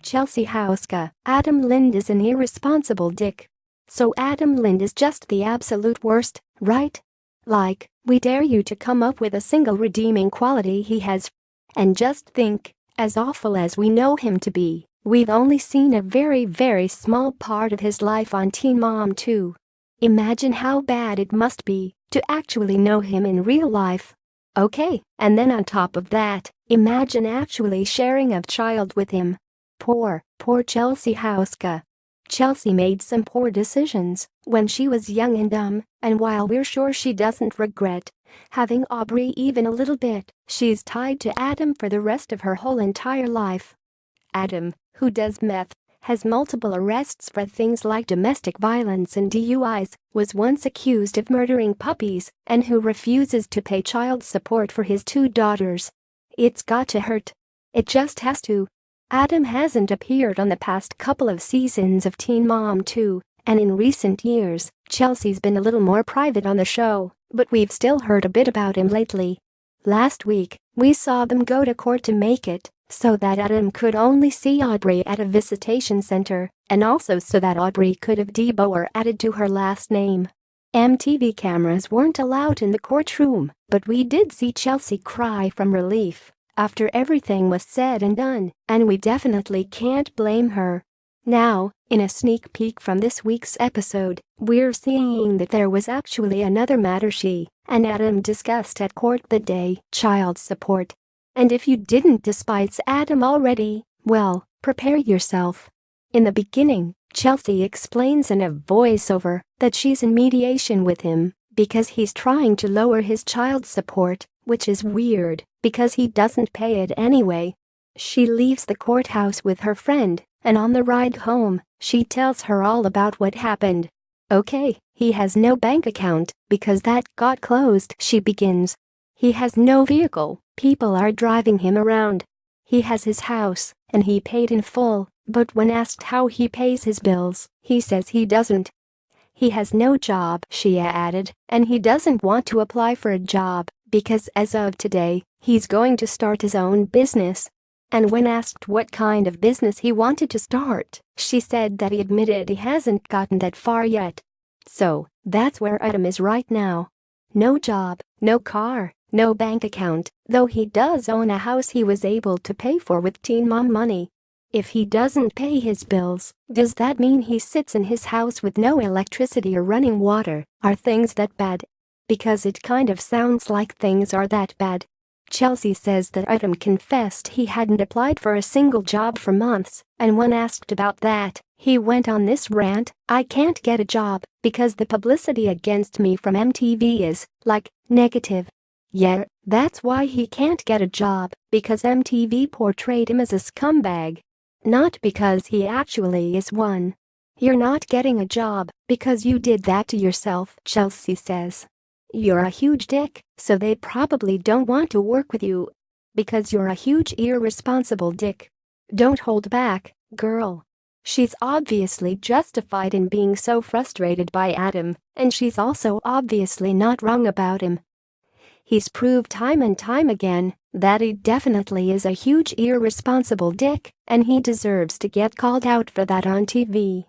Chelsea Houska, Adam Lind is an irresponsible dick. So Adam Lind is just the absolute worst, right? Like, we dare you to come up with a single redeeming quality he has. And just think, as awful as we know him to be, we've only seen a very small part of his life on Teen Mom 2. Imagine how bad it must be to actually know him in real life. Okay, and then on top of that, imagine actually sharing a child with him. Poor Chelsea Houska. Chelsea made some poor decisions when she was young and dumb, and while we're sure she doesn't regret having Aubrey even a little bit, she's tied to Adam for the rest of her whole entire life. Adam, who does meth, has multiple arrests for things like domestic violence and DUIs, was once accused of murdering puppies, and who refuses to pay child support for his 2 daughters. It's got to hurt. It just has to. Adam hasn't appeared on the past couple of seasons of Teen Mom 2, and in recent years, Chelsea's been a little more private on the show, but we've still heard a bit about him lately. Last week, we saw them go to court to make it so that Adam could only see Aubrey at a visitation center, and also so that Aubrey could have Deboer added to her last name. MTV cameras weren't allowed in the courtroom, but we did see Chelsea cry from relief after everything was said and done, and we definitely can't blame her. Now, in a sneak peek from this week's episode, we're seeing that there was actually another matter she and Adam discussed at court that day: child support. And if you didn't despise Adam already, well, prepare yourself. In the beginning, Chelsea explains in a voiceover that she's in mediation with him because he's trying to lower his child support, which is weird because he doesn't pay it anyway. She leaves the courthouse with her friend, and on the ride home, she tells her all about what happened. Okay, he has no bank account because that got closed, she begins. He has no vehicle, people are driving him around. He has his house, and he paid in full, but when asked how he pays his bills, he says he doesn't. He has no job, she added, and he doesn't want to apply for a job because as of today, he's going to start his own business. And when asked what kind of business he wanted to start, she said that he admitted he hasn't gotten that far yet. So, that's where Adam is right now. No job, no car, no bank account, though he does own a house he was able to pay for with Teen Mom money. If he doesn't pay his bills, does that mean he sits in his house with no electricity or running water? Are things that bad? Because it kind of sounds like things are that bad. Chelsea says that Adam confessed he hadn't applied for a single job for months, and when asked about that, he went on this rant: "I can't get a job because the publicity against me from MTV is, like, negative." Yeah, that's why he can't get a job, because MTV portrayed him as a scumbag. Not because he actually is one. You're not getting a job because you did that to yourself, Chelsea says. You're a huge dick, so they probably don't want to work with you. Because you're a huge irresponsible dick. Don't hold back, girl. She's obviously justified in being so frustrated by Adam, and she's also obviously not wrong about him. He's proved time and time again that he definitely is a huge irresponsible dick, and he deserves to get called out for that on TV.